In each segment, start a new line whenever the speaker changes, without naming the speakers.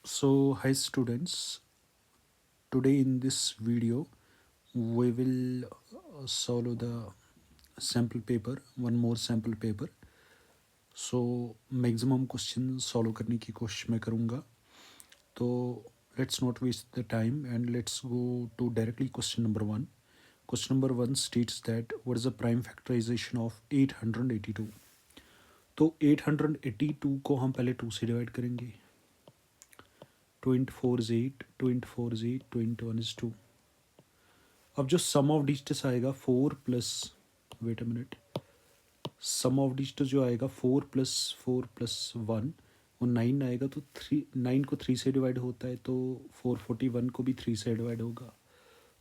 So, hi students, today in this video we will solve the sample paper, one more sample paper. So, maximum question solve करने की कोशिश मैं करूँगा. तो let's not waste the time and let's go to directly question number one. Question number one states that what is the prime factorization of 882. तो 882 को हम पहले 2 से डिवाइड करेंगे. 2 into 4 is 8, 2 into 4 is 8, 2 into 1 is 2. अब जो सम of digits आएगा 4 plus wait a minute, sum of digits जो आएगा 4 प्लस 4 प्लस 1 वो 9 आएगा. तो 9 को 3 से डिवाइड होता है तो 441 को भी 3 से डिवाइड होगा.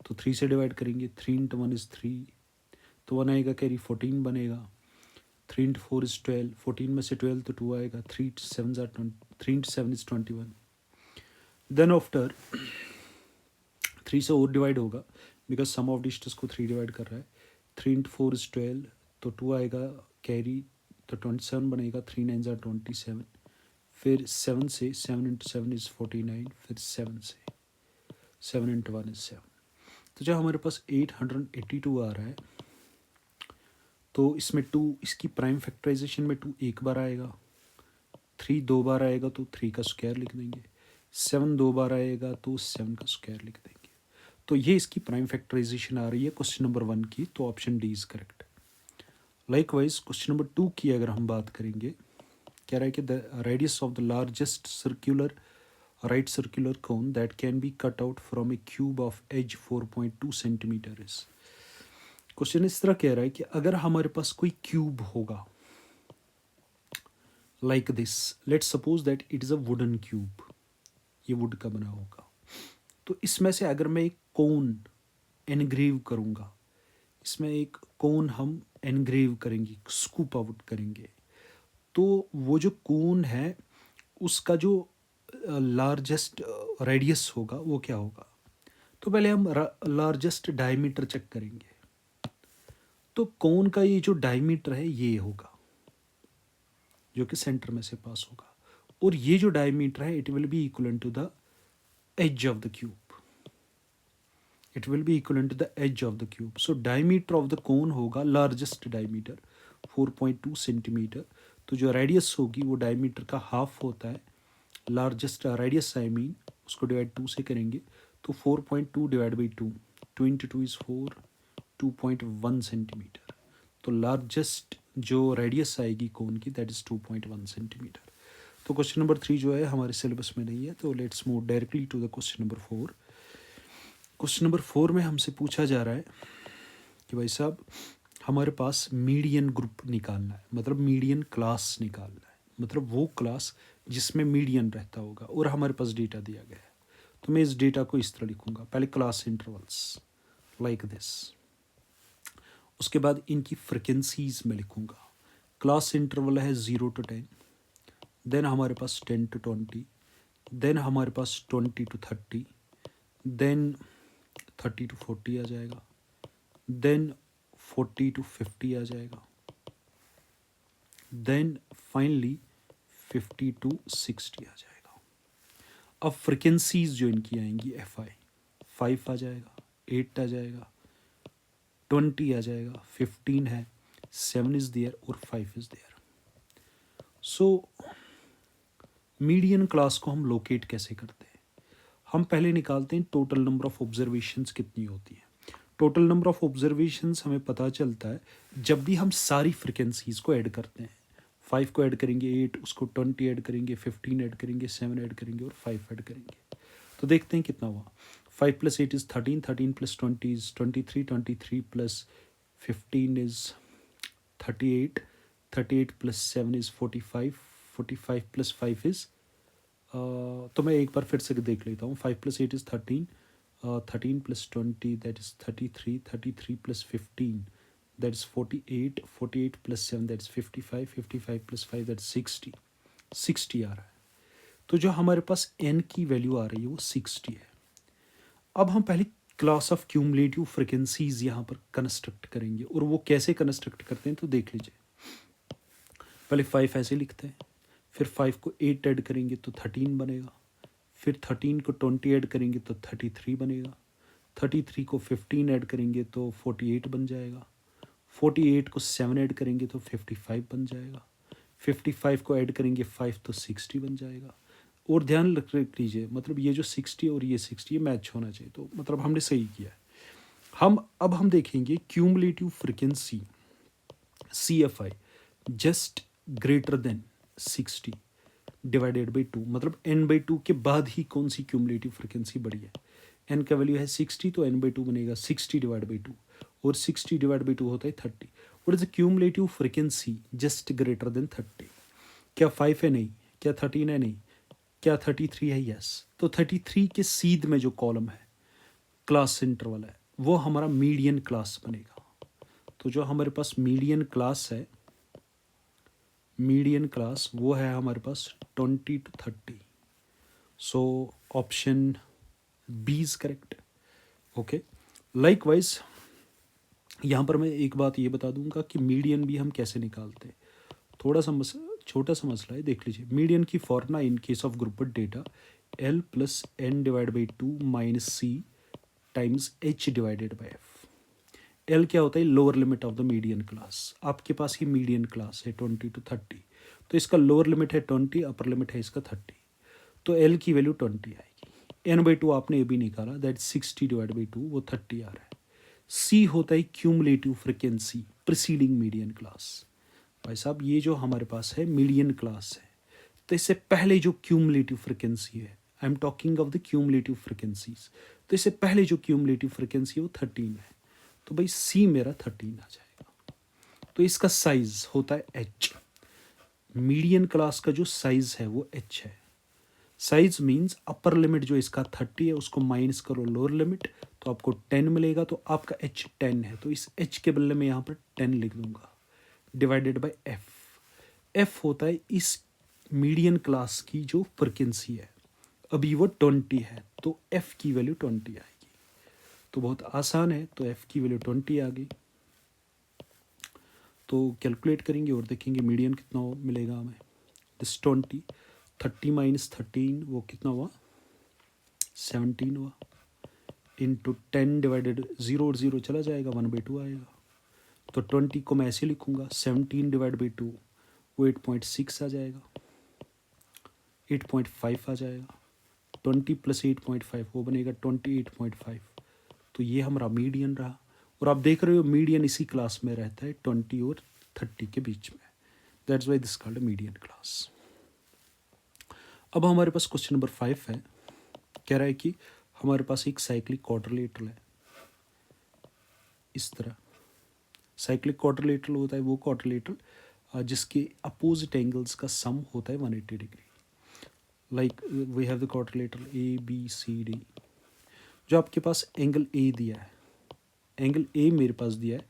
तो 3 से डिवाइड करेंगे. 3 इंटू 1 इज़ 3, तो 1 आएगा कैरी 14 बनेगा. 3 इंटू 4 इज़ 12, 14 में से 12 तो 2 आएगा. 3 इंटू 7 इज़ 21. देन आफ्टर 3 से और डिवाइड होगा बिकॉज सम ऑफ डिजिट्स को 3 डिवाइड कर रहा है. 3 इंटू 4 इज़ 12, तो 2 आएगा कैरी, तो 27 बनेगा. 3 9 ज़ा 27. फिर 7 से 7 इंटू 7 इज़ 49. फिर 7 से 7 इंटू 1 इज़ 7. तो जब हमारे पास 882 आ रहा है तो इसमें 2, इसकी प्राइम फैक्टराइजेशन में 2 एक बार आएगा. 3 2 बार आएगा तो 3 का स्क्वायर लिख देंगे. 7 2 बार आएगा तो 7 का स्क्वायर लिख देंगे. तो ये इसकी प्राइम फैक्टराइजेशन आ रही है क्वेश्चन नंबर 1 की. तो option D is correct. Likewise question number 2 की अगर हम बात करेंगे, कह रहा है कि the radius of the largest circular right circular cone that can be cut out from a cube of edge 4.2 centimetre is. Question इस तरह कह रहा है कि अगर हमारे पास कोई क्यूब होगा like this, let's suppose that it is a wooden cube, ये वुड का बना होगा. तो इसमें से अगर मैं एक कोन एनग्रेव करूँगा, इसमें एक कोन हम एनग्रेव करेंगे, स्कूप आउट करेंगे, तो वो जो कोन है उसका जो लार्जेस्ट रेडियस होगा वो क्या होगा. तो पहले हम लार्जेस्ट डायमीटर चेक करेंगे. तो कोन का ये जो डायमीटर है ये होगा जो कि सेंटर में से पास होगा, और ये जो डायमीटर है it will be equivalent to the edge of the cube. it will be equivalent to the edge of the cube. So diameter of the cone होगा largest diameter 4.2 सेंटीमीटर. तो जो रेडियस होगी वो डायमीटर का half होता है. Largest radius I mean, उसको divide 2 से करेंगे तो 4.2 divide by 2, 2 into 2 is 4, 2.1 centimetre. तो लार्जेस्ट जो रेडियस आएगी कोन की दैट इज़ 2.1 सेंटीमीटर. तो क्वेश्चन नंबर 3 जो है हमारे सिलेबस में नहीं है. तो let's move directly to the question number 4. Question number 4 में हमसे पूछा जा रहा है कि भाई साहब हमारे पास मीडियन ग्रुप निकालना है, मतलब मीडियन क्लास निकालना है, मतलब वो क्लास जिसमें मीडियन रहता होगा, और हमारे पास डेटा दिया गया है. तो मैं इस डेटा को इस तरह लिखूंगा. पहले क्लास इंटरवल्स लाइक दिस, उसके बाद इनकी फ्रिक्वेंसीज में लिखूंगा. क्लास इंटरवल है 0 to 10, देन हमारे पास 10 to 20, देन हमारे पास 20 to 30, देन 30 to 40 आ जाएगा, देन 40 to 50 आ जाएगा, देन फाइनली 50 to 60 आ जाएगा. अब फ्रिक्वेंसीज जो इनकी आएंगी FI 5 आ जाएगा, 8 आ जाएगा, 20 आ जाएगा, 15 है, 7 इज़ देयर और 5 is there. So median class को हम लोकेट कैसे करते हैं. हम पहले निकालते हैं टोटल नंबर ऑफ ऑब्जर्वेशंस कितनी होती है. टोटल नंबर ऑफ ऑब्जर्वेशंस हमें पता चलता है जब भी हम सारी फ्रिक्वेंसीज को ऐड करते हैं. 5 को ऐड करेंगे, 8, उसको 20 ऐड करेंगे, 15 ऐड करेंगे, 7 ऐड करेंगे और 5 ऐड करेंगे. तो देखते हैं कितना हुआ. 5 + 8 is 13, 13 + 20 is 23, 23 + 15 is 38, 38 + 7 is 45, 45 + 5 is तो मैं एक बार फिर से देख लेता हूँ. 5 + 8 is 13, 13 + 20 that is 33, 33 + 15 that is 48, 48 + 7 that is 55, 55 + 5 that 60, 60 आ रहा है. तो जो हमारे पास n की वैल्यू आ रही है वो 60 है. अब हम पहले क्लास ऑफ क्यूमुलेटिव फ्रिक्वेंसीज यहाँ पर कंस्ट्रक्ट करेंगे, और वो कैसे कंस्ट्रक्ट करते हैं तो देख लीजिए. पहले 5 ऐसे लिखते हैं, फिर 5 को 8 ऐड करेंगे तो 13 बनेगा, फिर 13 को 20 ऐड करेंगे तो 33 बनेगा, 33 को 15 ऐड करेंगे तो 48 बन जाएगा, 48 को 7 ऐड करेंगे तो 55 बन जाएगा, 55 को ऐड करेंगे 5 तो 60 बन जाएगा। और ध्यान रख लीजिए, मतलब ये जो 60 और ये 60 ये मैच होना चाहिए, तो मतलब हमने सही किया है। हम देखेंगे cumulative frequency CFI just greater than 60 divided by 2, मतलब n/2 के बाद ही कौन सी क्यूमुलेटिव फ्रिक्वेंसी बढ़ी है। n का वैल्यू है 60 तो n/2 बनेगा 60 डिवाइड बाई 2, और 60 डिवाइड बाई 2 होता है 30। What is the cumulative frequency just greater than 30? क्या 5 है? नहीं। क्या 13 है? नहीं। क्या 33 है? यस। तो 33 के सीध में जो कॉलम है क्लास इंटरवल है वो हमारा मीडियन क्लास बनेगा। तो जो हमारे पास मीडियन क्लास है, मीडियन क्लास वो है हमारे पास 20 to 30। So option B is correct. Okay, likewise यहाँ पर मैं एक बात ये बता दूंगा कि मीडियन भी हम कैसे निकालते हैं। थोड़ा सा छोटा सा मसला है, देख लीजिए। मीडियन की formula in case of grouped data L + n divide by 2 - C times H divided by F। L क्या होता है? Lower limit of the median class. आपके पास ही मीडियन क्लास है 20 to 30, तो इसका लोअर लिमिट है 20, अपर लिमिट है इसका 30, तो L की वैल्यू 20 आएगी। n/2 आपने ये भी निकाला, दैट 60 डिवाइड बाई 2 वो 30 आ रहा है। C होता है cumulative frequency preceding median class. भाई साहब ये जो हमारे पास है मीडियन क्लास है, तो इससे पहले जो क्यूमुलेटिव फ्रिक्वेंसी है, I am talking of the cumulative frequencies, तो इससे पहले जो क्यूमुलेटिव फ्रिक्वेंसी है वो 13 है, तो भाई C मेरा 13 आ जाएगा। तो इसका साइज होता है H। मीडियन क्लास का जो साइज है वो H है। साइज मीन्स अपर लिमिट जो इसका 30 है उसको माइनस करो लोअर लिमिट, तो आपको 10 मिलेगा, तो आपका H 10 है, तो इस H के बदले में यहाँ पर 10 लिख दूंगा डिवाइडेड बाय F। F होता है इस मीडियन क्लास की जो फ्रिक्वेंसी है, अभी वो 20 है, तो F की वैल्यू 20 आएगी। तो बहुत आसान है, तो F की वैल्यू 20 आ गई। तो कैलकुलेट करेंगे और देखेंगे मीडियन कितना मिलेगा हमें। दिस 20, 30 - 13 वो कितना हुआ? 17 हुआ, इंटू 10 डिवाइडेड 0 और 0 चला जाएगा, 1/2 आएगा। तो 20 को मैं ऐसे लिखूंगा, 17 डिवाइड बाई 2 वो 8.6 आ जाएगा, 8.5 आ जाएगा, 20 + 8.5 वो बनेगा 28.5। तो ये हमारा मीडियन रहा। और आप देख रहे हो मीडियन इसी क्लास में रहता है 20 और 30 के बीच में, that's why this called median class. अब हमारे पास क्वेश्चन नंबर 5 है। कह रहा है कि हमारे पास एक साइक्लिक क्वाड्रिलेटरल है इस तरह। साइक्लिक क्वाड्रिलेटरल होता है वो क्वाड्रिलेटरल जिसके अपोजिट एंगल्स का सम होता है 180 degree. Like we have the quadrilateral ABCD। जो आपके पास एंगल A दिया है, एंगल A मेरे पास दिया है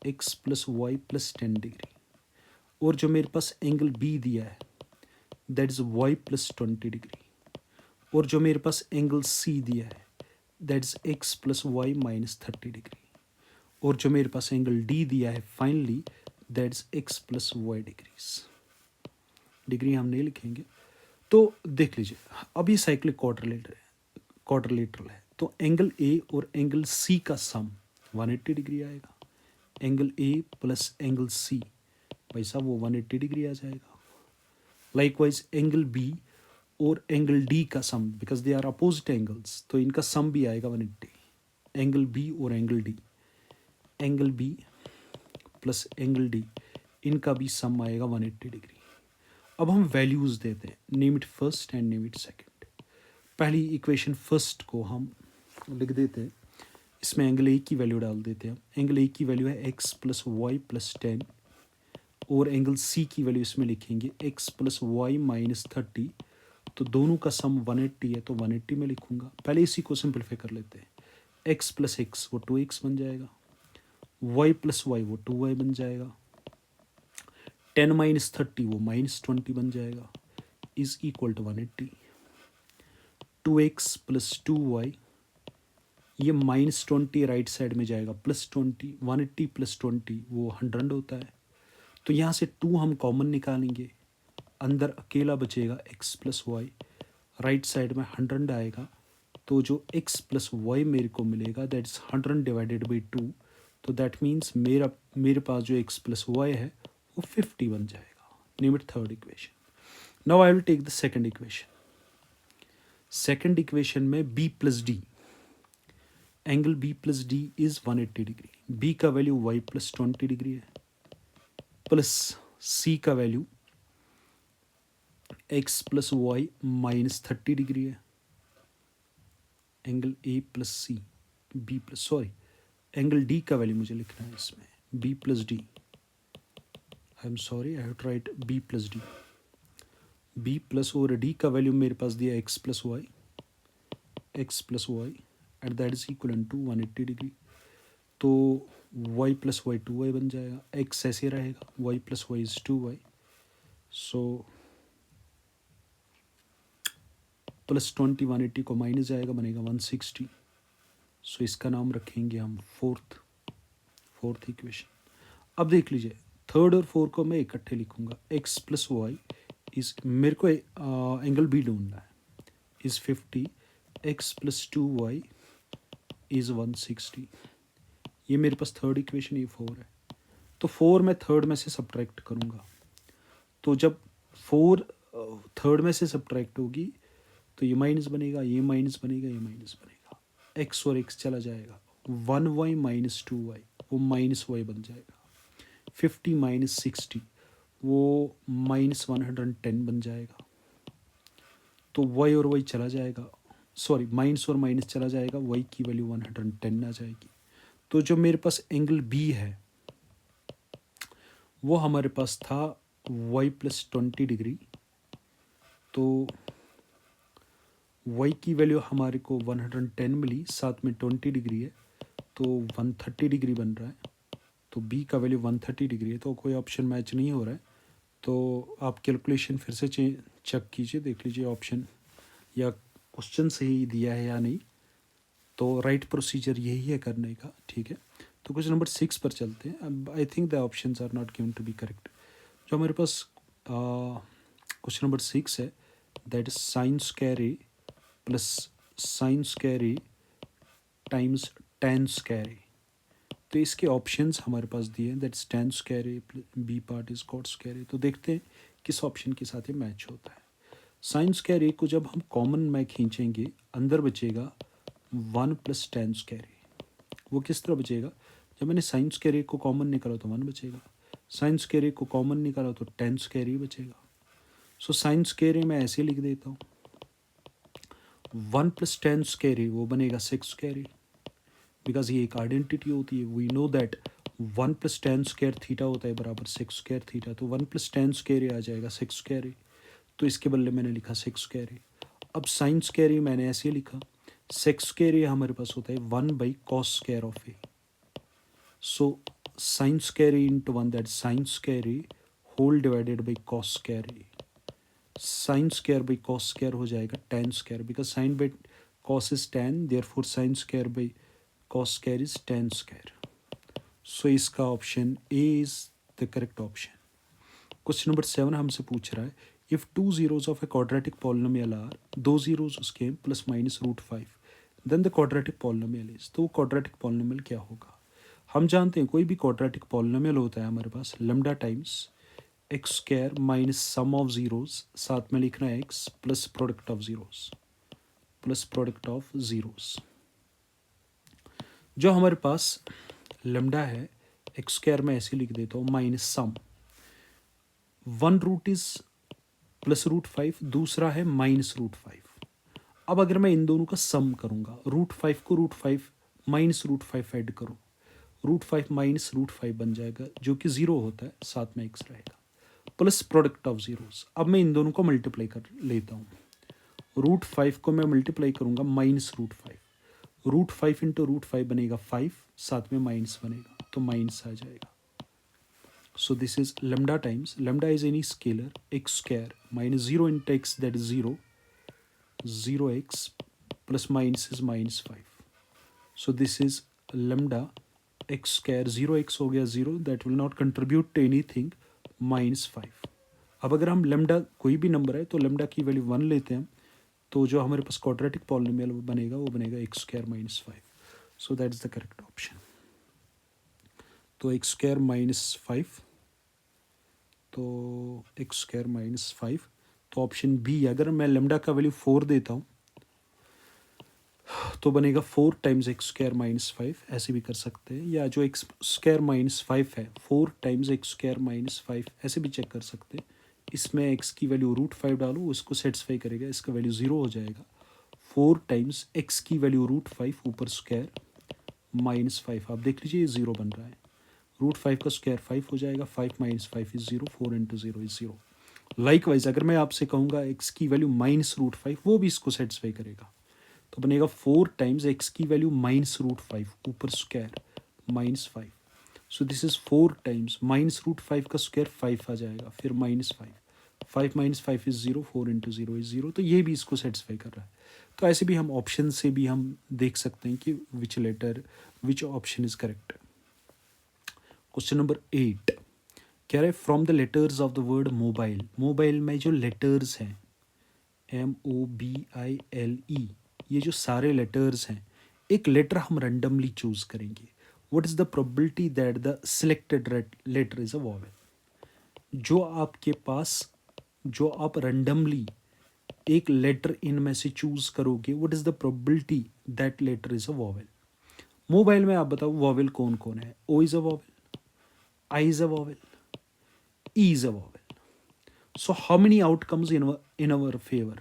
x + y + 10 डिग्री, और जो मेरे पास एंगल B दिया है दैट इज y + 20 डिग्री, और जो मेरे पास एंगल C दिया है that is x + y - 30 degree, और जो मेरे पास एंगल D दिया है finally that is x + y degrees. Degree हम नहीं लिखेंगे। तो देख लीजिए, अब ये साइक्लिक क्वाड्रिलेटरल है, तो एंगल A और एंगल C का सम 180 डिग्री आएगा। एंगल A + एंगल C भाई साहब वो 180 डिग्री आ जाएगा। लाइकवाइज एंगल B और एंगल D का sum, because they are opposite angles, तो इनका सम भी आएगा 180। एंगल B और angle D, angle B + angle D इनका भी सम आएगा 180 डिग्री। अब हम वैल्यूज़ देते हैं, name it first and name it second. पहली इक्वेशन फर्स्ट को हम लिख देते हैं, इसमें एंगल A की वैल्यू डाल देते हैं। एंगल A की वैल्यू है x + y + 10, और एंगल C की वैल्यू इसमें लिखेंगे x + y - 30। तो दोनों का सम 180 है, तो 180 में लिखूंगा। पहले इसी को सिंपलीफाई कर लेते हैं। x + x वो 2x बन जाएगा, y + y वो 2y बन जाएगा, 10 - 30 वो -20 बन जाएगा, is equal to 180। 2x + 2y ये -20 राइट साइड में जाएगा, +20, 180 + 20 वो 100 होता है। तो यहाँ से 2 हम कॉमन निकालेंगे, अंदर अकेला बचेगा x + y, राइट साइड में 100 आएगा, तो जो x प्लस वाई मेरे को मिलेगा दैट इज 100 डिवाइडेड बाई 2, तो दैट मीन्स मेरे पास जो x प्लस वाई है वो 50 बन जाएगा. Name it third equation. Now I will take the second equation. Second equation में b plus D, angle b plus D is 180 degree. b का value y plus 20 degree है, plus c का value x plus Y minus 30 degree है. Angle a plus C, b plus sorry angle d का value मुझे लिखना है इसमें, b plus D. I am sorry, I have to write b plus D. b plus और d का value मेरे पास दिया x plus Y and that is equal to 180 degree. तो y प्लस वाई 2y बन जाएगा, x ऐसे रहेगा, y plus Y is 2y. So plus 20 180 को माइनस जाएगा, बनेगा 160. सो इसका नाम रखेंगे हम फोर्थ इक्वेशन. अब देख लीजिए, थर्ड और फोर्थ को मैं इकट्ठे लिखूंगा. x प्लस वाई इज, मेरे को एंगल बी ढूंढना है, is 50. x plus 2y is 160. ये मेरे पास थर्ड इक्वेशन, ये 4 है. तो 4 मैं थर्ड में से सब्ट्रैक्ट करूंगा. तो जब 4 थर्ड में से सब्ट्रैक्ट होगी तो ये माइनस बनेगा, ये माइनस बनेगा, ये माइनस बनेगा. x और x चला जाएगा, 1y माइनस 2y वो माइनस y बन जाएगा. 50 माइनस 60 वो माइनस 110 बन जाएगा. तो y और y चला जाएगा, सॉरी माइनस और माइनस चला जाएगा, y की वैल्यू 110 आ जाएगी. तो जो मेरे पास एंगल b है वो हमारे पास था y प्लस 20 डिग्री. तो y की वैल्यू हमारे को 110 मिली, साथ में 20 डिग्री है तो 130 डिग्री बन रहा है. तो b का वैल्यू 130 डिग्री है, तो कोई ऑप्शन मैच नहीं हो रहा है. तो आप कैलकुलेशन फिर से चेक कीजिए, देख लीजिए ऑप्शन या क्वेश्चन सही दिया है या नहीं. तो राइट प्रोसीजर यही है करने का, ठीक है. तो क्वेश्चन नंबर 6 पर चलते हैं. अब I think the options are not given to be correct. जो हमारे पास क्वेश्चन नंबर 6 है that is sine square A plus sine square A times tan square A. तो इसके ऑप्शंस हमारे पास दिए हैं, that is tan square A, B part is cot square A. तो देखते हैं किस ऑप्शन के साथ ये मैच होता है. साइन स्क्वायर ए को जब हम कॉमन में खींचेंगे अंदर बचेगा 1 प्लस टेन स्क्वायर ए. वो किस तरह बचेगा, जब मैंने साइन स्क्वायर ए को कॉमन निकाला तो 1 बचेगा, साइन स्क्वायर ए को कॉमन निकाला तो टेन स्क्वायर ए बचेगा. सो साइन स्क्वायर ए मैं ऐसे लिख देता हूँ, 1 प्लस टेन स्क्वायर ए वो बनेगा 6 स्क्वायर ए, बिकॉज ये एक आइडेंटिटी होती है. We know that 1 plus tan square theta होता है बराबर 6 स्क्वायर थीटा. तो 1 प्लस टेन स्क्वायर ए आ जाएगा 6 स्क्वायर ए. तो इसके बदले मैंने लिखा 6 स्क्वायर ए. अब साइन स्क्वायर ए मैंने ऐसे लिखा, 6 स्क्वायर ए हमारे पास होता है 1 by cos square of A. So sine square A into 1 that sine square A whole divided by cos square A. Sine square by cos square हो जाएगा tan square, because sine by cos is tan, therefore sine square by cos square is tan square. So इसका option A is the correct option. Question number 7 हमसे पूछ रहा है, if 2 zeros of A quadratic polynomial are, 2 zeros उसके plus minus √5, then the quadratic polynomial is. तो वो quadratic polynomial क्या होगा. हम जानते हैं कोई भी क्वाड्रेटिक पॉलिनोमियल होता है हमारे पास lambda times x square minus sum of zeros, साथ में लिखना है x plus product of zeros, plus product of zeros. जो हमारे पास लैम्डा है एक्स स्क्वायर में ऐसे लिख देता हूँ minus sum, 1 root is plus √5, दूसरा है माइनस √5. अब अगर मैं इन दोनों का सम करूँगा, √5 को √5 माइनस √5 ऐड करूँ, √5 माइनस √5 बन जाएगा जो कि 0 होता है, साथ में x रहेगा, प्लस प्रोडक्ट ऑफ जीरोस. अब मैं इन दोनों को मल्टीप्लाई कर लेता हूँ, √5 को मैं मल्टीप्लाई करूँगा माइनस √5, √5 इंटू √5 बनेगा 5, साथ में माइनस बनेगा तो माइनस आ जाएगा. So this is lambda times, lambda is any scalar, x square minus 0 into x, that is 0, 0x plus minus is minus 5. So this is lambda x square, 0x हो गया 0, that will not contribute to anything, minus 5. अब अगर हम lambda कोई भी number है तो lambda की वैल्यू 1 लेते हैं, तो जो हमारे पास क्वाड्रेटिक पॉलिनोमियल बनेगा वो बनेगा x square minus 5. So that is the correct option. तो एक्स स्क्वायर माइनस 5, तो एक्स स्क्वायर माइनस 5, तो ऑप्शन बी. अगर मैं लेमडा का वैल्यू 4 देता हूँ तो बनेगा 4 टाइम्स एक्स स्क्वायर माइनस 5, ऐसे भी कर सकते हैं. या जो एक्स स्क्वायर माइनस 5 है 4 टाइम्स एक्स स्क्वायर माइनस 5, ऐसे भी चेक कर सकते हैं. इसमें एक्स की वैल्यू √5 डालो, उसको सेटिस्फाई करेगा, इसका वैल्यू 0 हो जाएगा. 4 टाइम्स एक्स की वैल्यू √5 ऊपर स्क्वायर माइनस 5, आप देख लीजिए ये 0 बन रहा है. √5 का स्क्वायर 5 हो जाएगा. 5 minus 5 is 0. 4 into 0 is 0. Likewise अगर मैं आपसे कहूँगा एक्स की वैल्यू माइनस √5, वो भी इसको सेटिस्फाई करेगा. तो बनेगा 4 टाइम्स एक्स की वैल्यू माइनस √5 ऊपर square minus 5. So this is 4 times minus √5 का स्क्वायर 5 आ जाएगा, फिर minus 5. 5 minus 5 is 0. 4 into 0 is 0. तो ये भी इसको सेटिस्फाई कर रहा है. तो ऐसे भी हम ऑप्शन से भी हम देख सकते हैं कि which option is correct. Question number 8 कह रहे from the letters of the word mobile. Mobile में जो लेटर्स हैं MOBILE, ये जो सारे लेटर्स हैं, एक लेटर हम रैंडमली चूज करेंगे. What is the probability that the selected letter is a vowel. जो आप रैंडमली एक लेटर इनमें से चूज करोगे, what is the probability that letter is a vowel. Mobile में आप बताओ वॉवेल कौन कौन है. O is a vowel, I is a vowel, E is a vowel. So how many outcomes in our favour.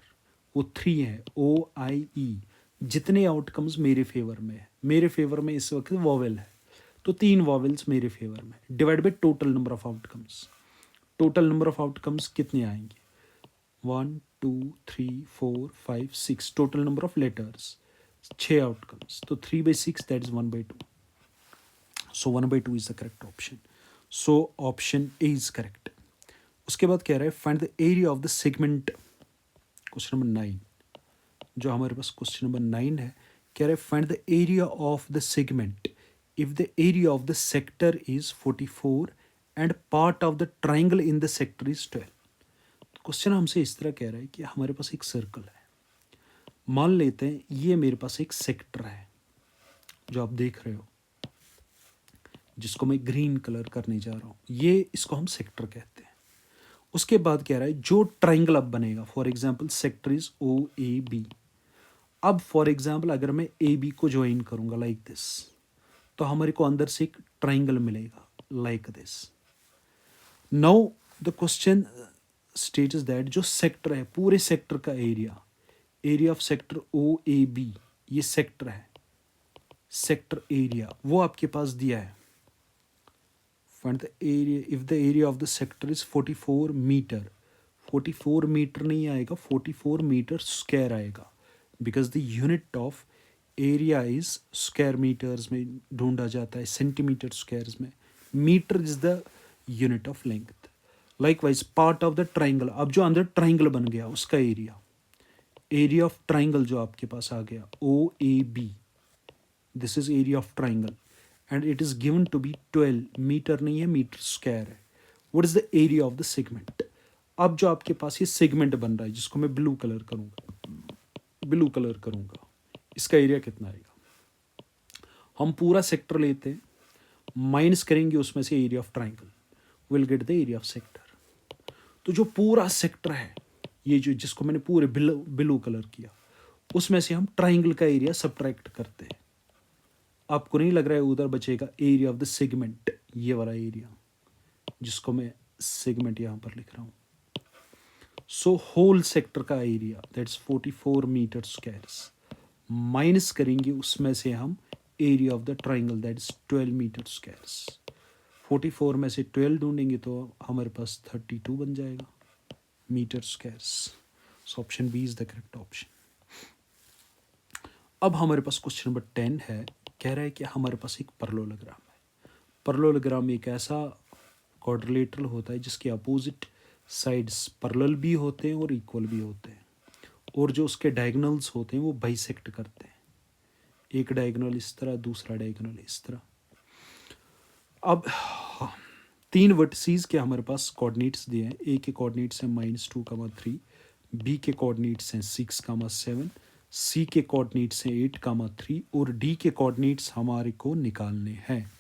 वो 3 है, OIE. जितने outcomes मेरे फेवर में है, मेरे फेवर में इस वक्त वॉवेल है, तो 3 वॉवेल्स मेरे फेवर में. Divide by total number of outcomes. Total number of outcomes कितने आएंगे. 1 2 3 4 5 6. Total number of letters 6 outcomes, तो 3/6 that is 1/2. So 1/2 is the correct option. So option A is correct. उसके बाद कह रहा है find the area of the segment. Question number 9, जो हमारे पास क्वेश्चन नंबर 9 है, कह रहे find the area of the segment if the area of the sector is 44 and part of the triangle in the sector is 12. Question हमसे इस तरह कह रहा है कि हमारे पास एक सर्कल है. मान लेते हैं ये मेरे पास एक सेक्टर है जो आप देख रहे हो, जिसको मैं ग्रीन कलर करने जा रहा हूँ. ये इसको हम सेक्टर कहते हैं. उसके बाद कह रहा है जो ट्राइंगल अब बनेगा, for example sector is OAB. अब फॉर एग्जाम्पल अगर मैं AB को ज्वाइन करूंगा लाइक दिस, तो हमारे को अंदर से एक ट्राइंगल मिलेगा like this. Now the question states that जो सेक्टर है, पूरे सेक्टर का एरिया ऑफ सेक्टर OAB, ये सेक्टर है, सेक्टर एरिया वो आपके पास दिया है. Find the area if the area of the sector is 44 metre. 44 metre नहीं आएगा, 44 मीटर स्क्वायर आएगा, because the unit of area is square metres में ढूंढा जाता है, सेंटीमीटर स्क्वायर्स में. Metre is the unit of length. Likewise part of the triangle, अब जो अंदर ट्राइंगल बन गया उसका एरिया ऑफ ट्राइंगल जो आपके पास आ गया OAB, this is area of triangle and it is given to be 12 metre नहीं है, मीटर स्क्वायर है. What is the area of the segment. अब जो आपके पास ये सेगमेंट बन रहा है, जिसको मैं ब्लू कलर करूंगा, इसका एरिया कितना आएगा. हम पूरा सेक्टर लेते हैं, माइनस करेंगे उसमें से area of triangle, will get the area of sector. तो जो पूरा सेक्टर है, ये जो जिसको मैंने पूरे ब्लू कलर किया, उसमें से हम ट्राइंगल का एरिया सब्ट्रैक्ट करते हैं. आपको नहीं लग रहा है उधर बचेगा एरिया ऑफ द सेगमेंट, ये वाला एरिया जिसको मैं सेगमेंट यहां पर लिख रहा हूं. सो होल सेक्टर का area that's 44 metre squares, minus करेंगे उसमें से हम area of the triangle that is 12 metre squares. 44 में से 12 ढूंढेंगे तो हमारे पास 32 बन जाएगा metre squares. So option B is the correct option. अब हमारे पास क्वेश्चन नंबर 10 है, कह रहा है कि हमारे पास एक परलोलोग्राम है. परलोलोग्राम एक ऐसा क्वाड्रिलेटरल होता है जिसके अपोजिट साइड्स पैरेलल भी होते हैं और इक्वल भी होते हैं, और जो उसके डायगोनल्स होते हैं वो बाइसेक्ट करते हैं. एक डायगोनल इस तरह, दूसरा डायगोनल इस तरह. अब 3 वर्टिसेस के हमारे पास कोऑर्डिनेट्स दिए हैं. ए के कोऑर्डिनेट्स हैं -2, 3. बी के कोऑर्डिनेट्स हैं 6,7, सी के कोऑर्डिनेट्स हैं 8,3 और डी के कोऑर्डिनेट्स हमारे को निकालने हैं।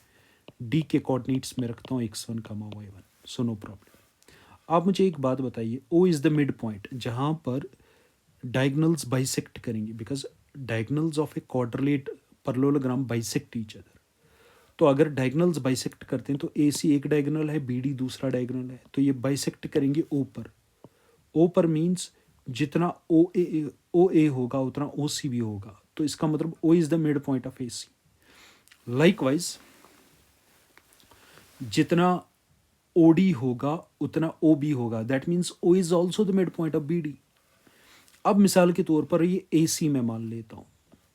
डी के कोऑर्डिनेट्स में रखता हूँ x1, y1, so no problem. आप मुझे एक बात बताइए, O is the mid point जहाँ पर डायगनल्स बाइसेक्ट करेंगे, because diagonals of a quadrilateral parallelogram bisect each other. तो अगर डायगनल्स बाइसेक्ट करते हैं तो ए सी एक डायगनल है, बी डी दूसरा डायगनल है, तो ये बाइसेक्ट करेंगे ओ पर। ओ पर मीन्स जितना ओ ए होगा उतना ओ सी भी होगा, तो इसका मतलब O is the mid point of A C. Likewise जितना ओ डी होगा उतना ओ बी होगा, that means O is also the mid point of B D. अब मिसाल के तौर पर ये ए सी में मान लेता हूँ,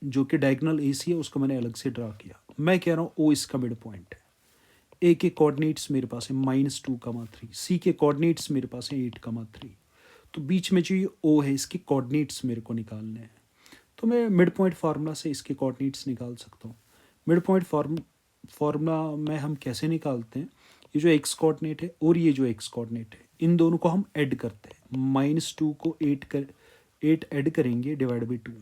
जो कि डायगनल ए सी है उसको मैंने अलग से ड्रा किया। मैं कह रहा हूँ ओ इसका मिड पॉइंट है। ए के कोऑर्डिनेट्स मेरे पास है -2,3, सी के कोऑर्डिनेट्स मेरे पास है 8,3। तो बीच में जो ये ओ है इसके कोऑर्डिनेट्स मेरे को निकालने हैं, तो मैं मिड पॉइंट फार्मूला से इसके कोऑर्डिनेट्स निकाल सकता हूँ। मिड पॉइंट फार्मूला में हम कैसे निकालते हैं, ये जो एक्स कोऑर्डिनेट है और ये जो एक्स कोऑर्डिनेट है इन दोनों को हम ऐड करते हैं। -2 को 8 ऐड करेंगे डिवाइड बाई 2,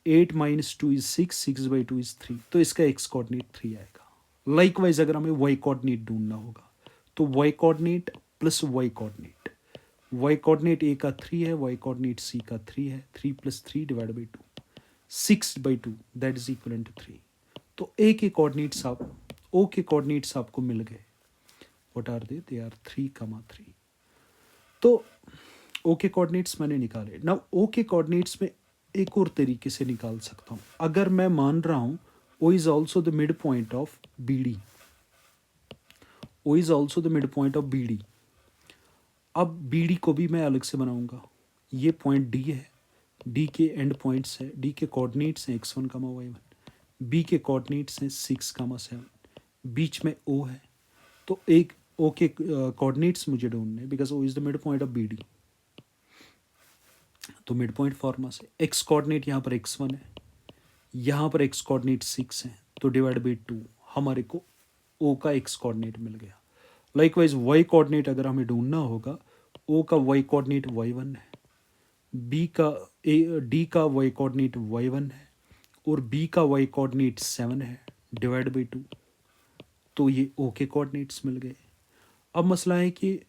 8 - 2 इज 6, 6/2 इज 3, तो इसका एक्स कोऑर्डिनेट 3 आएगा। लाइकवाइज अगर हमें वाई कोऑर्डिनेट ढूंढना होगा तो y coordinate plus y coordinate, y coordinate A का 3 है, वाई कोऑर्डिनेट सी का 3 है, 3 + 3 divide by 2, 6/2 that is equal to 3। तो ए के कोऑर्डिनेट्स ओ के कोऑर्डिनेट्स आपको मिल गए। What are they are 3,3। तो ओ के कोऑर्डिनेट्स मैंने निकाले। नाउ ओ के कोऑर्डिनेट्स में एक और तरीके से निकाल सकता हूँ। अगर मैं मान रहा हूँ O is also the mid point of B D, O is also the mid point of B D. अब बी डी को भी मैं अलग से बनाऊंगा। ये पॉइंट डी है, डी के एंड पॉइंट्स है, डी के कोऑर्डिनेट्स हैं x1, y1, बी के कोऑर्डिनेट्स हैं 6,7, बीच में ओ है। तो एक ओ के कोऑर्डिनेट्स मुझे ढूंढने, because O is the mid point of B D. तो मिड पॉइंट फॉर्मूला से एक्स कोऑर्डिनेट यहाँ पर x1 है, यहाँ पर एक्स कोऑर्डिनेट 6 है, तो डिवाइड बाई 2 हमारे को ओ का एक्स कोऑर्डिनेट मिल गया। लाइकवाइज वाई कोऑर्डिनेट अगर हमें ढूंढना होगा, ओ का वाई कोऑर्डिनेट y1 है, बी का डी का वाई कोऑर्डिनेट y1 है और बी का वाई कोऑर्डिनेट 7 है, डिवाइड बाई 2, तो ये ओ के कोऑर्डिनेट्स मिल गए। अब मसला है कि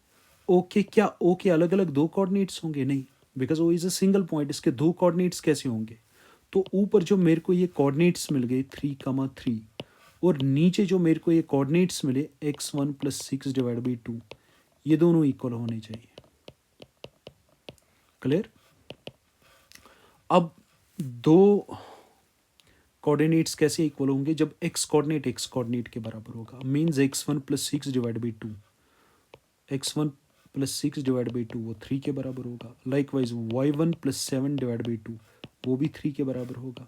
ओ के अलग अलग दो कोऑर्डिनेट्स होंगे? नहीं, because O is a single point, इसके दो कोऑर्डिनेट्स कैसे होंगे? तो ऊपर जो मेरे को ये कोऑर्डिनेट्स मिल गए 3,3 और नीचे जो मेरे को ये कोऑर्डिनेट्स मिले x1 + 6 डिवाइड बाई 2, ये दोनों इक्वल होने चाहिए। क्लियर? अब दो कोऑर्डिनेट्स कैसे इक्वल होंगे? जब x कोऑर्डिनेट के बराबर होगा, means x1 + 6 divide by 2, x1 + 6 divide by 2 वो 3 के बराबर होगा। लाइकवाइज y1 + 7 डिवाइड बाई 2 वो भी 3 के बराबर होगा।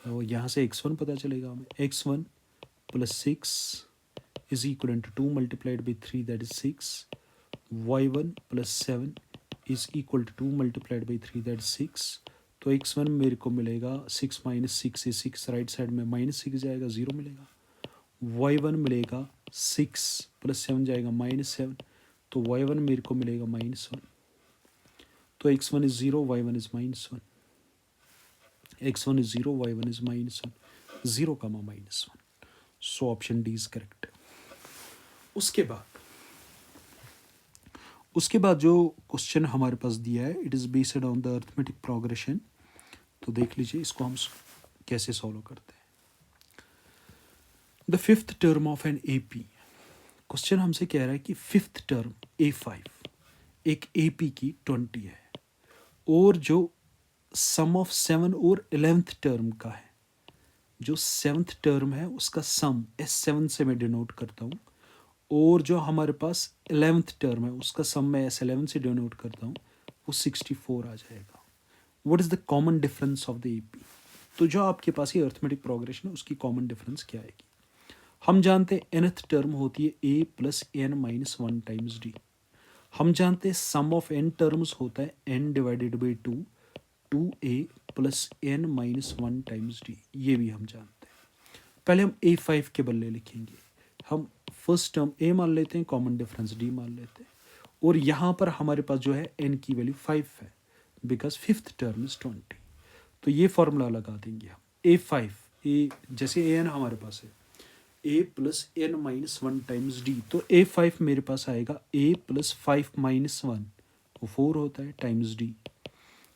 और यहाँ से x1 पता चलेगा हमें, x1 + 6 is equal to 2 multiplied by 3 that is 6, y1 + 7 is equal to 2 multiplied by 3 that is 6। तो x1 मेरे को मिलेगा 6 - 6 is 6, राइट साइड में -6 जाएगा, 0 मिलेगा। y1 मिलेगा 6 + 7 जाएगा -7, तो y1 मेरे को मिलेगा -1। तो x1 is 0, y1 is -1, x1 is 0, y1 is -1, 0, -1। So option D is correct. उसके बाद जो क्वेश्चन हमारे पास दिया है, it is based on the arithmetic progression. तो देख लीजिए इसको हम कैसे सॉल्व करते हैं। The 5th term of an AP, question हमसे कह रहा है कि 5th टर्म A5 एक AP की 20 है, और जो सम ऑफ 7 और 11th टर्म का है, जो 7th टर्म है उसका सम S7 से मैं डिनोट करता हूँ, और जो हमारे पास 11th टर्म है उसका सम मैं S11 से डिनोट करता हूँ, वो 64 आ जाएगा। What is the common difference of the AP? तो जो आपके पास ये अर्थमेटिक प्रोग्रेशन है उसकी कॉमन डिफरेंस क्या आएगी? हम जानते हैं nth टर्म होती है A + n - 1 टाइम्स D। हम जानते हैं सम ऑफ n टर्म्स होता है n divided by 2, 2A + n - 1 times D, ये भी हम जानते हैं। पहले हम A5 के बल्ले लिखेंगे। हम फर्स्ट टर्म A मान लेते हैं, कॉमन डिफरेंस D मान लेते हैं, और यहाँ पर हमारे पास जो है n की वैल्यू 5 है, बिकॉज फिफ्थ टर्म इज 20। तो ये फॉर्मूला लगा देंगे हम, a5 ए, जैसे an हमारे पास है a plus n minus one times d, तो a5 मेरे पास आएगा a प्लस 5 माइनस वन, वो 4 होता है, टाइम्स डी।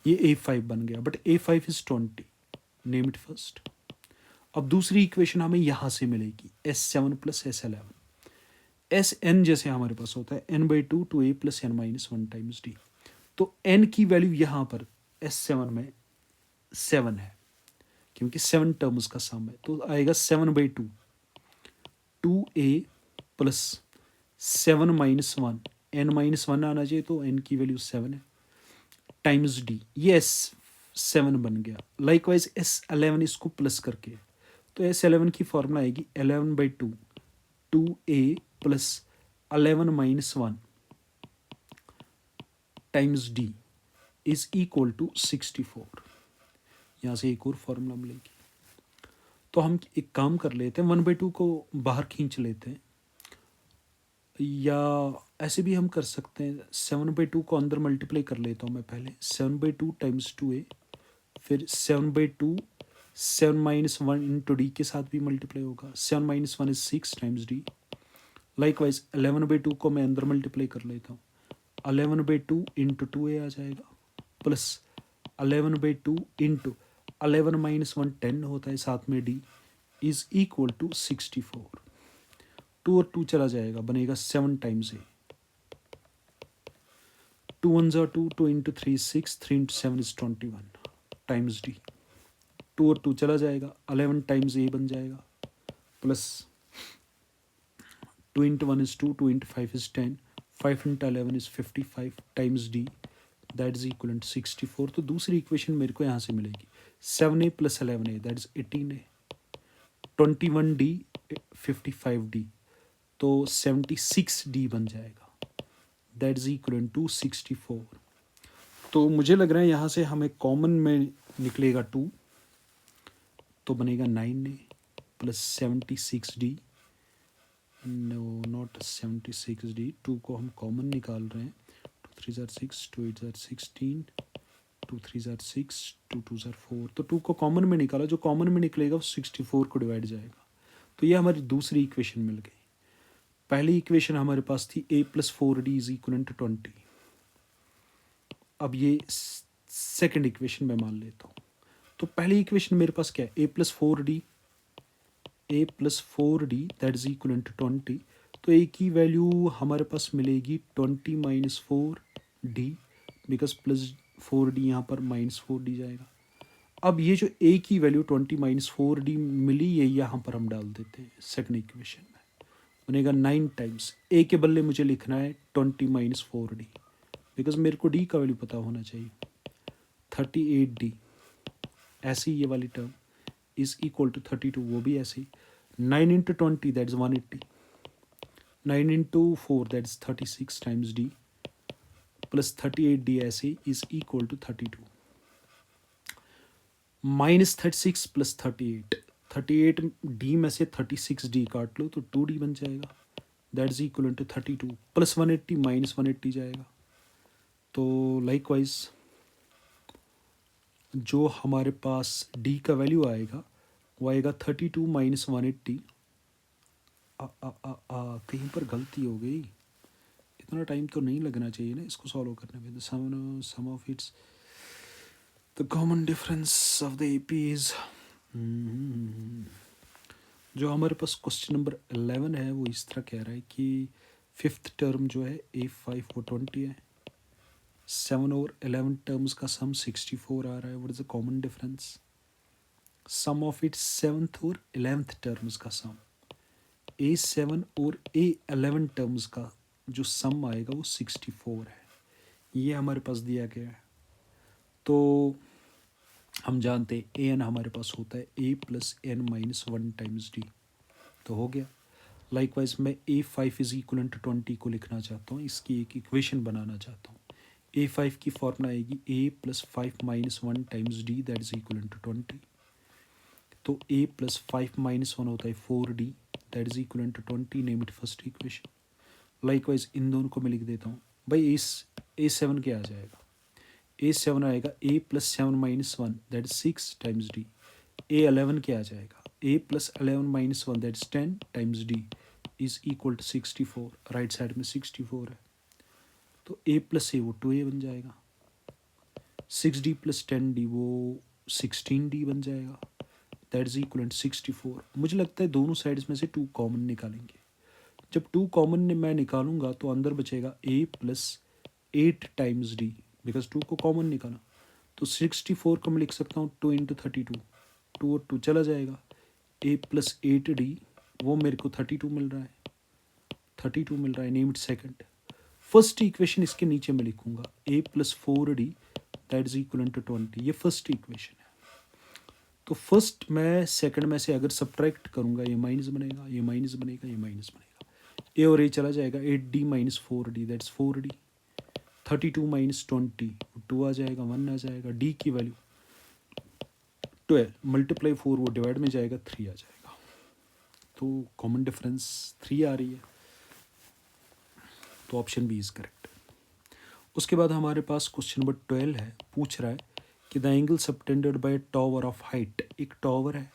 ये a5 बन गया, but a5 is 20, name it first. अब दूसरी इक्वेशन हमें यहाँ से मिलेगी S7 प्लस S11। Sn जैसे हमारे पास होता है n/2 two a plus n minus one times d. तो n की वैल्यू यहाँ पर S7 में 7 है, क्योंकि 7 टर्म्स का सम है, तो आएगा 7/2 2a plus 7 minus one, n minus one आना चाहिए, तो n की वैल्यू 7 है, टाइम्स डी। ये S7 बन गया। लाइकवाइज S11 इसको प्लस करके, तो S11 की फॉर्मूला आएगी 11/2 2a plus 11 minus one times d is equal to 64। यहाँ से एक और फॉर्मूला मिलेगी। तो हम एक काम कर लेते हैं, 1/2 को बाहर खींच लेते हैं, या ऐसे भी हम कर सकते हैं, 7/2 को अंदर मल्टीप्लाई कर लेता हूँ मैं पहले, 7/2 टाइम्स 2a, फिर 7/2 7 माइनस वन इंटू डी के साथ भी मल्टीप्लाई होगा, 7 minus one is 6 times D. Likewise 11/2 को मैं अंदर मल्टीप्लाई कर लेता हूँ, 11/2 इंटू 2a आ जाएगा, प्लस 11/2 इंटू 11 माइनस वन 10 होता है, साथ में डी इज इक्वल टू 64। 2 और 2 चला जाएगा, बनेगा 7 टाइम्स ए, 2 1 ज़ा 2, 2 into 3 6, 3 into 7 is 21 times D. 2 और 2 चला जाएगा, 11 टाइम्स ए बन जाएगा, plus 2 into 1 is 2, 2 into 5 is 10, 5 into 11 is 55 times d, that is equal to 64। तो दूसरी इक्वेशन मेरे को यहाँ से मिलेगी 7a plus 11a, that is 18a, 21d 55d, तो 76d बन जाएगा, दैट इज इक्वल टू 64। तो मुझे लग रहा है यहाँ से हमें कॉमन में निकलेगा 2, तो बनेगा 9a plus 76d, no not 76d, 2 को हम कॉमन निकाल रहे हैं, 2 3 ज़ार 6, 2 8 ज़ार 16, 2 3 ज़ार 6, 2 2 ज़ार 4, तो 2 को कॉमन में निकाला, जो कॉमन में निकलेगा वो 64 को डिवाइड जाएगा। तो ये हमारी दूसरी इक्वेशन मिल गई। पहली इक्वेशन हमारे पास थी a plus 4d is equal to 20। अब ये सेकेंड इक्वेशन में मान लेता हूँ। तो पहली इक्वेशन मेरे पास क्या है, a plus 4d that is equal to 20। तो a की वैल्यू हमारे पास मिलेगी 20 minus 4d, because plus 4d यहाँ पर माइनस 4d जाएगा। अब ये जो a की वैल्यू 20 माइनस 4d मिली, ये यहाँ पर हम डाल देते हैं सेकेंड इक्वेशन में, बनेगा 9 टाइम्स a के बदले मुझे लिखना है 20 माइनस 4d, बिकॉज मेरे को d का वैल्यू पता होना चाहिए, 38d, ऐसी ये वाली टर्म इज इक्वल टू 32, वो भी ऐसे ही, 9 into 20 that is 180, 9 into 4 that is 36 times d, plus 38d ऐसे is equal to 32, minus 36 plus 38, 38d में से 36d काट लो तो 2d बन जाएगा, that is equal to 32, plus 180 minus 180 जाएगा। तो लाइकवाइज जो हमारे पास d का वैल्यू आएगा वो आएगा 32 माइनस 180। कहीं पर गलती हो गई, इतना टाइम तो नहीं लगना चाहिए ना इसको सॉल्व करने में। Sum of its the common difference of the AP is, जो हमारे पास क्वेश्चन नंबर 11 है वो इस तरह कह रहा है कि फिफ्थ टर्म जो है A5 वो 20 है, 7 और 11 टर्म्स का सम 64 आ रहा है, what is the common difference, sum of its seventh और 11th टर्म्स का सम, A7 और A11 टर्म्स का जो सम आएगा वो 64 है, ये हमारे पास दिया गया है। तो हम जानते हैं an हमारे पास होता है a plus n minus one times d, तो हो गया। लाइकवाइज मैं A5 इज इक्वल टू 20 को लिखना चाहता हूँ, इसकी एक इक्वेशन बनाना चाहता हूँ। A5 की फॉर्मूला आएगी a plus 5 minus one times d that is equal to 20। तो a प्लस 5 माइनस वन होता है 4d that is equal to 20, name it first equation. Likewise इन दोनों को मैं लिख देता हूँ, भाई A7 क्या आ जाएगा, A7 आएगा A+7 - 1 that is 6 times D। A11 क्या आ जाएगा, A+11 - 1 that is 10 times D is equal to 64। Right side में 64 है, तो A+A वो 2A बन जाएगा, 6D + 10D वो 16D बन जाएगा, दैट इज इक्वल टू 64। मुझे लगता है दोनों साइड्स में से 2 कॉमन निकालेंगे। जब 2 कॉमन मैं निकालूंगा तो अंदर बचेगा A+8 टाइम्स D, बिकॉज 2 को कॉमन निकाला। तो 64 को मैं लिख सकता हूँ 2 × 32, 2 और 2 चला जाएगा, A+8D वो मेरे को 32 मिल रहा है, 32 मिल रहा है, name it second. First equation इसके नीचे मैं लिखूंगा A+4D that is equal to 20, ये फर्स्ट इक्वेशन है। तो फर्स्ट मैं सेकंड में से अगर सब्ट्रैक्ट करूंगा, ये माइनस बनेगा, ये माइनस बनेगा, ये माइनस बनेगा, ए और ए चला जाएगा, 8D - 4D दैट्स 4D, 32 - 20 2 आ जाएगा, 1 आ जाएगा, डी की वैल्यू 12 × 4 वो डिवाइड में जाएगा, 3 आ जाएगा। तो कॉमन डिफरेंस 3 आ रही है, तो ऑप्शन बी इज करेक्ट। उसके बाद हमारे पास क्वेश्चन नंबर 12 है, पूछ रहा है कि the angle subtended bye tower of height, एक टावर है,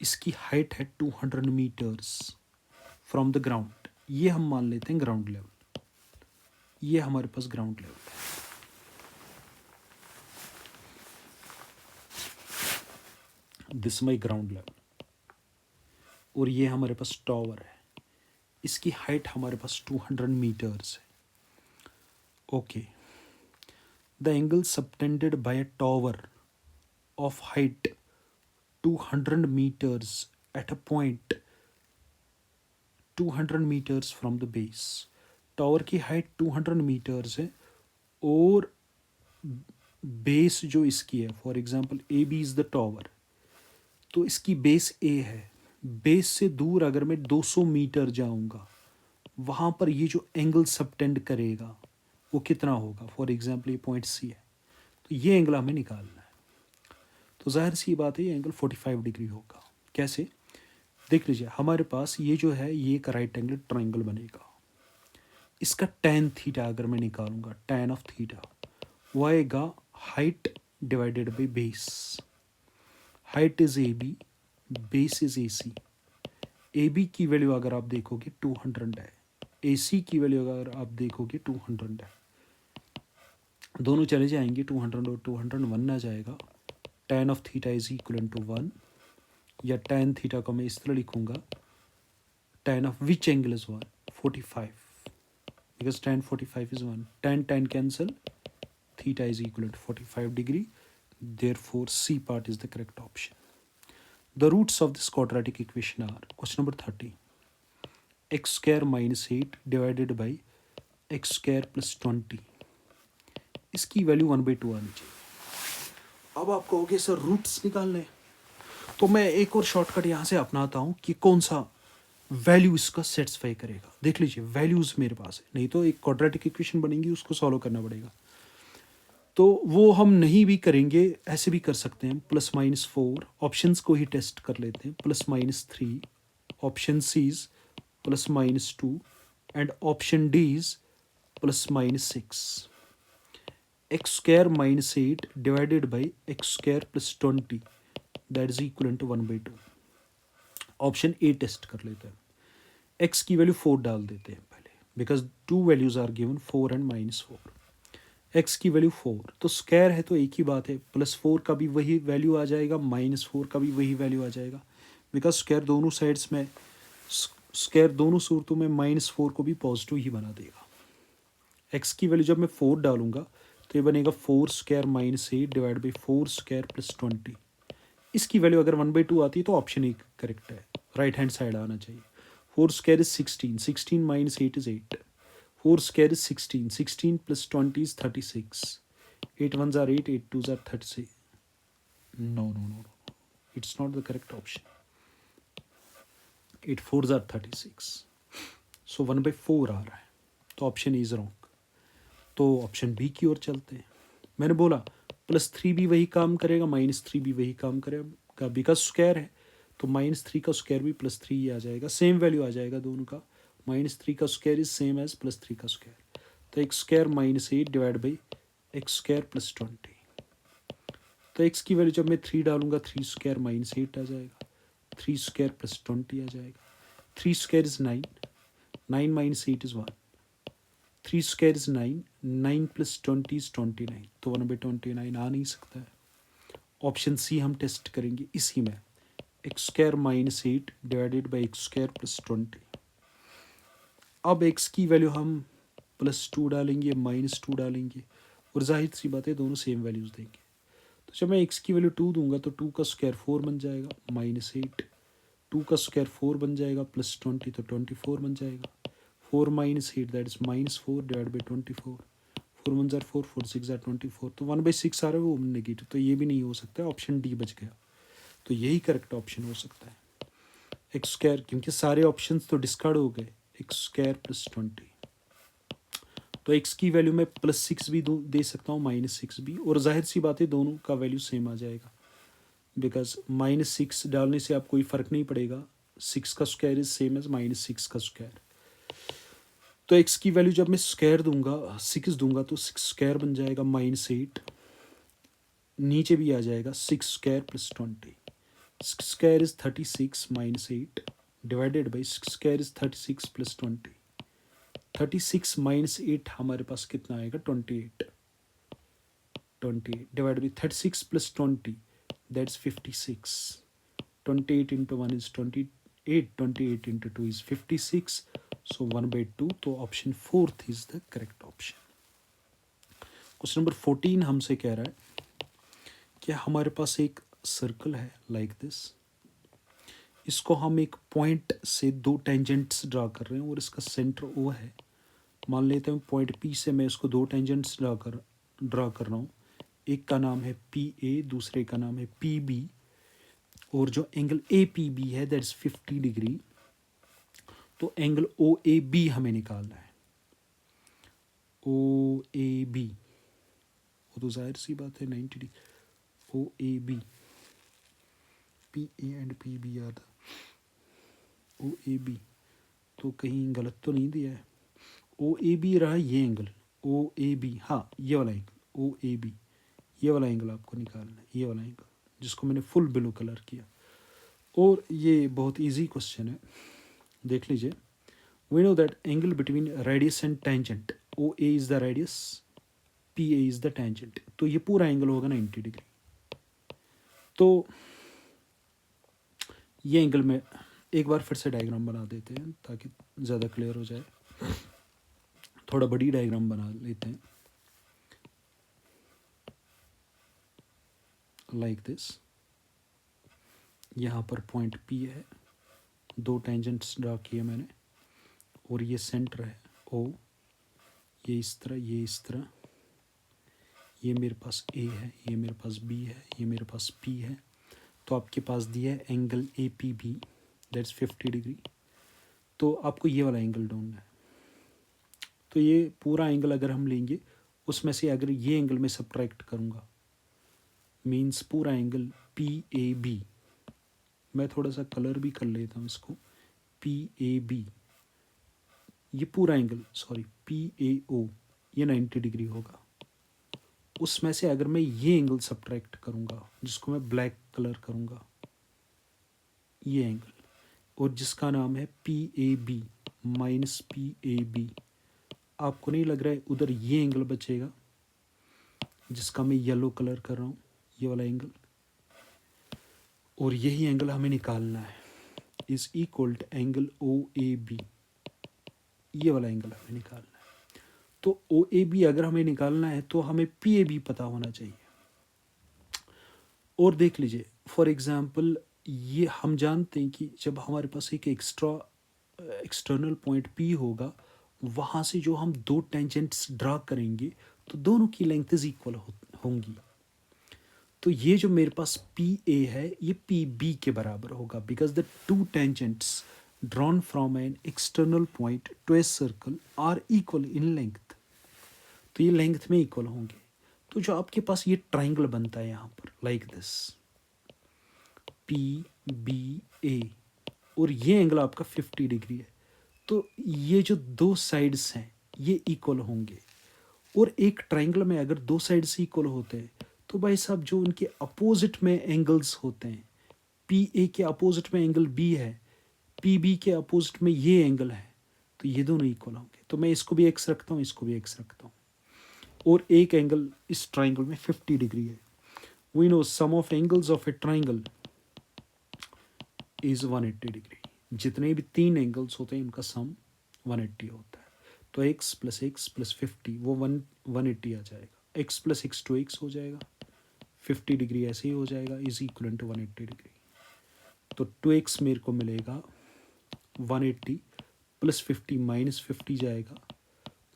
इसकी हाइट है 200 मीटर्स फ्रॉम द ग्राउंड। ये हम मान लेते हैं ग्राउंड लेवल, ये हमारे पास ग्राउंड लेवल है। दिस माई ग्राउंड लेवल, और ये हमारे पास टावर है, इसकी हाइट हमारे पास 200 मीटर्स है। Okay, the angle subtended bye a tower of height 200 meters at a point 200 meters from the base। Tower की हाइट 200 मीटर्स है, और बेस जो इसकी है, for example A B is the tower, तो इसकी बेस ए है, बेस से दूर अगर मैं 200 मीटर जाऊंगा, वहाँ पर ये जो एंगल सबटेंड करेगा वो कितना होगा। फॉर एग्जांपल ये पॉइंट सी है, तो ये एंगल हमें निकालना है। तो जाहिर सी बात है ये एंगल 45 डिग्री होगा। कैसे, देख लीजिए, हमारे पास ये जो है ये एक राइट एंगल ट्रायंगल बनेगा, इसका tan थीटा अगर मैं निकालूंगा, tan ऑफ थीटा वो आएगा height divided by base. Height is A B, base is A C. A B की वैल्यू अगर आप देखोगे 200 है, ए सी की वैल्यू अगर आप देखोगे 200 है, दोनों चले जाएंगे, 200 और 200 1 आ जाएगा, tan of theta is equal to 1, या tan थीटा को मैं इस तरह लिखूंगा, tan of which angle is 1? 45, because tan 45 is 1, tan cancel, theta is equal to 45 degree, therefore C part is the correct option। The roots of this quadratic equation are, question number 30, x square minus 8 divided by x square plus 20, इसकी value 1/2 आनी चाहिए। अब आप कहोगे sir roots निकालने, तो मैं एक और शॉर्टकट यहाँ से अपनाता हूँ कि कौन सा वैल्यू इसका सेटिस्फाई करेगा। देख लीजिए, वैल्यूज मेरे पास है, नहीं तो एक क्वाड्रेटिक इक्वेशन बनेगी, उसको सॉल्व करना पड़ेगा, तो वो हम नहीं भी करेंगे, ऐसे भी कर सकते हैं। +-4 ऑप्शंस को ही टेस्ट कर लेते हैं, +-3 option C's, +-2 and option D's +-6। X square -8 divided by x square +20 that is equal to 1/2। Option A test कर लेते हैं, एक्स की वैल्यू 4 डाल देते हैं पहले, because 2 values are given, 4 and -4। X की वैल्यू 4, तो स्क्वायर है तो एक ही बात है, +4 का भी वही वैल्यू आ जाएगा, -4 का भी वही वैल्यू आ जाएगा, बिकॉज स्क्वायर दोनों साइड्स में, स्क्वायर दोनों सूरतों में -4 को भी पॉजिटिव ही बना देगा। एक्स की वैल्यू जब मैं 4 डालूंगा तो ये बनेगा 4 स्क्वायर -8 डिवाइड बाई 4 स्क्वायर +20। इसकी वैल्यू अगर 1/2 आती है तो ऑप्शन एक करेक्ट है, राइट हैंड साइड आना चाहिए। 4 square is 16, 16 - 8 is 8, 4 square is 16, 16 plus 20 is 36, 8 ones are 8, 8 twos are 36, no, it's not the correct option, 8 fours are 36, so 1/4 आ रहा है, तो ऑप्शन इज रॉन्ग। तो ऑप्शन बी की ओर चलते हैं। मैंने बोला +3 भी वही काम करेगा, -3 भी वही काम करेगा, बिकॉज स्क्वायर है तो -3 का स्क्वायर भी +3 ही आ जाएगा, सेम वैल्यू आ जाएगा दोनों का, -3 का स्क्वायर इज सेम एज +3 का स्क्वायर, तो x square -8 divide by x square +20। तो एक्स की वैल्यू जब मैं 3 डालूंगा 3 स्क्वायर -8 आ जाएगा, 3 स्क्वायर +20 आ जाएगा, 3 square is 9, 9 -8 is 1, 3 square is 9, 9 + 20 is 29, तो 1/29 आ नहीं सकता है। ऑप्शन सी हम टेस्ट करेंगे इसी में, x square -8 divided by x square +20। अब एक्स की वैल्यू हम +2 डालेंगे, -2 डालेंगे, और जाहिर सी बात है दोनों सेम वैल्यूज़ देंगे। तो जब मैं एक्स की वैल्यू 2 दूंगा तो 2 का स्क्वायर 4 बन जाएगा, -8, 2 का स्क्वायर 4 बन जाएगा, +20 तो 24 बन जाएगा, 4 -8 that is -4 divide by 24, 4 1 jar 4, 4 6 jar 24, तो 1/6 आ रहा है वो नेगेटिव, तो ये भी नहीं हो सकता है, ऑप्शन डी बच गया। तो यही करेक्ट ऑप्शन हो सकता है एक्स स्क्वायर, क्योंकि सारे ऑप्शंस तो डिस्कार्ड हो गए, एक्स स्क्वायर +20। तो एक्स की वैल्यू में +6 भी दे सकता हूँ, -6 भी, और जाहिर सी बात है दोनों का वैल्यू सेम आ जाएगा, बिकॉज -6 डालने से आपको कोई फ़र्क नहीं पड़ेगा, 6 का स्क्वायर इज सेम एज -6 का स्क्वायर। तो एक्स की वैल्यू जब मैं स्क्वायर दूंगा 6 दूंगा तो 6 स्क्वायर बन जाएगा -8, नीचे भी आ जाएगा 6 square +20, 6 square is 36 -8 divided by 6 square is 36 +20, 36 -8 हमारे पास कितना आएगा 28, 28 divide by 36 +20 that's 56, 28 into 1 is 28, 28 into 2 is 56, सो 1/2, तो option 4 is the correct option. Question number 14 हमसे कह रहा है कि हमारे पास एक सर्कल है लाइक दिस, इसको हम एक पॉइंट से 2 टेंजेंट्स ड्रा कर रहे हैं और इसका सेंटर ओ है। मान लेते हैं पॉइंट पी से मैं इसको 2 टेंजेंट्स ड्रा कर रहा हूँ, एक का नाम है पी ए, दूसरे का नाम है पी बी, और जो एंगल ए पी बी है दैट इज 50 डिग्री, तो एंगल ओ ए बी हमें निकालना है, ओ ए बी, वो तो जाहिर सी बात है 90 degree, O A B, P A and P B are the O A B, तो कहीं गलत तो नहीं दिया है, ओ ए बी रहा ये एंगल, ओ ए बी, हाँ ये वाला एंगल ओ ए बी, ये वाला एंगल आपको निकालना है, ये वाला एंगल जिसको मैंने फुल ब्लू कलर किया। और ये बहुत इजी क्वेश्चन है, देख लीजिए, we know that angle between radius and tangent, O A is the radius, P A is the tangent, तो ये पूरा एंगल होगा 90 डिग्री। तो ये एंगल में एक बार फिर से डायग्राम बना देते हैं ताकि ज़्यादा क्लियर हो जाए, थोड़ा बड़ी डायग्राम बना लेते हैं लाइक दिस। यहाँ पर पॉइंट पी है, 2 टेंजेंट्स ड्रा किए मैंने, और ये सेंटर है ओ, ये इस तरह, ये इस तरह, ये मेरे पास ए है, ये मेरे पास बी है, ये मेरे पास पी है, तो आपके पास दिया है angle A P B that's 50 degree, तो आपको ये वाला एंगल ढूंढना है। तो ये पूरा एंगल अगर हम लेंगे उसमें से अगर ये एंगल मैं सब्ट्रैक्ट करूँगा, मीन्स पूरा एंगल पी ए बी, मैं थोड़ा सा कलर भी कर लेता हूँ इसको, पी ए बी, ये पूरा एंगल सॉरी पी ए ओ, ये 90 डिग्री होगा, उसमें से अगर मैं ये एंगल सब्ट्रैक्ट करूँगा जिसको मैं ब्लैक कलर करूँगा, ये एंगल, और जिसका नाम है P A B minus P A B, आपको नहीं लग रहा है उधर ये एंगल बचेगा जिसका मैं येलो कलर कर रहा हूँ, ये वाला एंगल, और यही एंगल हमें निकालना है, is equal to angle O A B, ये वाला एंगल हमें निकालना है। तो ओ ए बी अगर हमें निकालना है तो हमें पी ए बी पता होना चाहिए। और देख लीजिए फॉर एग्जांपल, ये हम जानते हैं कि जब हमारे पास एक एक्सटर्नल पॉइंट पी होगा, वहाँ से जो हम 2 टेंजेंट्स ड्रा करेंगे तो दोनों की लेंथ इक्वल होंगी, तो ये जो मेरे पास पी ए है ये पी बी के बराबर होगा, because the 2 tangents drawn from an external point to a circle are equal in length, तो ये लेंथ में इक्वल होंगे। तो जो आपके पास ये ट्राइंगल बनता है यहाँ पर लाइक दिस, पी बी ए, और ये एंगल आपका 50 डिग्री है, तो ये जो दो साइड्स हैं ये इक्वल होंगे। और एक ट्राइंगल में अगर दो साइड्स इक्वल होते हैं तो भाई साहब जो उनके अपोजिट में एंगल्स होते हैं, पी ए के अपोजिट में एंगल बी है, पी बी के अपोजिट में ये एंगल है, तो ये दोनों इक्वल होंगे। तो मैं इसको भी एक्स रखता हूँ, इसको भी एक्स रखता हूँ। और एक एंगल इस ट्राइंगल में 50 डिग्री है। We know sum of angles of a triangle is 180 degree. जितने भी तीन एंगल्स होते हैं उनका सम 180 होता है। तो x प्लस 50 वो 180 आ जाएगा। x plus x two x हो जाएगा, 50 डिग्री ऐसे ही हो जाएगा, इज इक्वल टू 180 डिग्री। तो 2x मेरे को मिलेगा 180 प्लस 50 माइनस 50 जाएगा,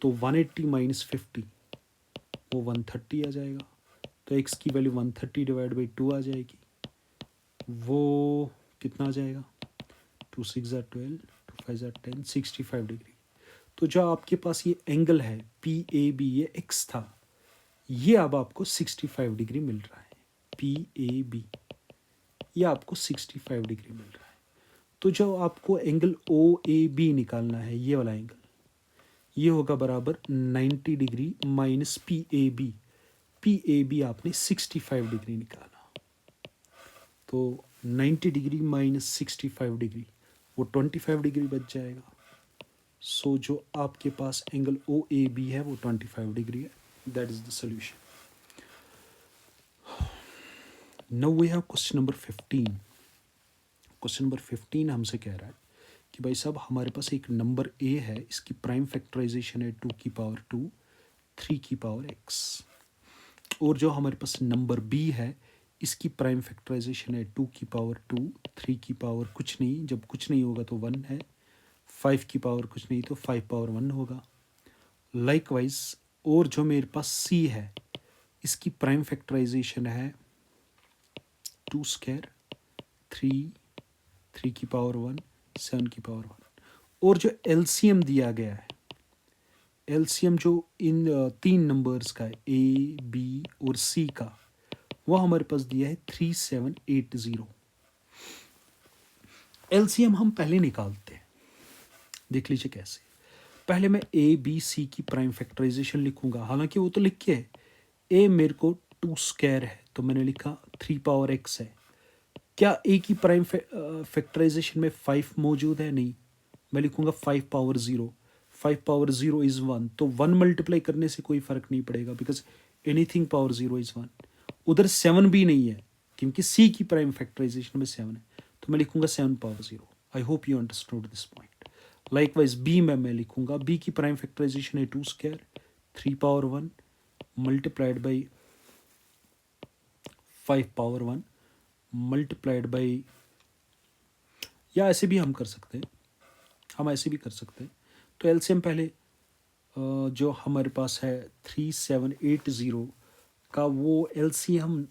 तो 180 माइनस 50 वो 130 आ जाएगा। तो x की वैल्यू 130 डिवाइड बाई 2 आ जाएगी, वो कितना आ जाएगा, 2 6 ज़ा 12, 2 5 ज़ा 10, 65 डिग्री। तो जो आपके पास ये एंगल है पी ए बी, ये x था, ये अब आपको 65 डिग्री मिल रहा है। पी ए बी ये आपको 65 डिग्री मिल रहा है। तो जो आपको एंगल ओ ए बी निकालना है, ये वाला एंगल, ये होगा बराबर 90 degree minus P A B. P A B आपने 65 डिग्री निकाला, तो 90 डिग्री माइनस 65 डिग्री वो 25 डिग्री बच जाएगा। सो जो आपके पास एंगल ओ ए बी है वो 25 डिग्री है। That is the solution. Now we have question number 15। Question number 15 हमसे कह रहा है कि भाई साहब हमारे पास एक नंबर ए है, इसकी प्राइम फैक्टराइजेशन है 2 की पावर 2 3 की पावर x। और जो हमारे पास नंबर बी है, इसकी प्राइम फैक्टराइजेशन है 2 की पावर 2 3 की पावर कुछ नहीं, जब कुछ नहीं होगा तो 1 है, 5 की पावर कुछ नहीं तो 5 पावर 1 होगा। लाइकवाइज और जो मेरे पास सी है, इसकी प्राइम फैक्टराइजेशन है 2 स्क्वायर 3 की पावर 1 7 की पावर 1। और जो एलसीएम दिया गया है, एलसीएम जो इन तीन नंबर्स का है ए बी और सी का, वो हमारे पास दिया है 3780। एलसीएम हम पहले निकालते हैं, देख लीजिए कैसे। पहले मैं ए बी सी की प्राइम फैक्टराइजेशन लिखूंगा, हालांकि वो तो लिख के है, ए मेरे को 2 स्क्वायर है तो मैंने लिखा 3 पावर एक्स है। क्या ए की प्राइम फैक्टराइजेशन में 5 मौजूद है? नहीं, मैं लिखूंगा 5 पावर 0। 5 पावर 0 इज़ 1, तो 1 मल्टीप्लाई करने से कोई फ़र्क नहीं पड़ेगा, बिकॉज एनीथिंग पावर 0 इज़ 1। उधर 7 भी नहीं है क्योंकि सी की प्राइम फैक्टराइजेशन में 7 है, तो मैं लिखूंगा 7 power 0। I hope you understood this point. Likewise B में मैं लिखूंगा, बी की प्राइम फैक्टराइजेशन है 2 square 3 power 1 multiplied by 5 power 1 multiplied by, या ऐसे भी हम कर सकते हैं, हम ऐसे भी कर सकते हैं। तो एलसीएम पहले जो हमारे पास है 3780 का, वो एलसीएम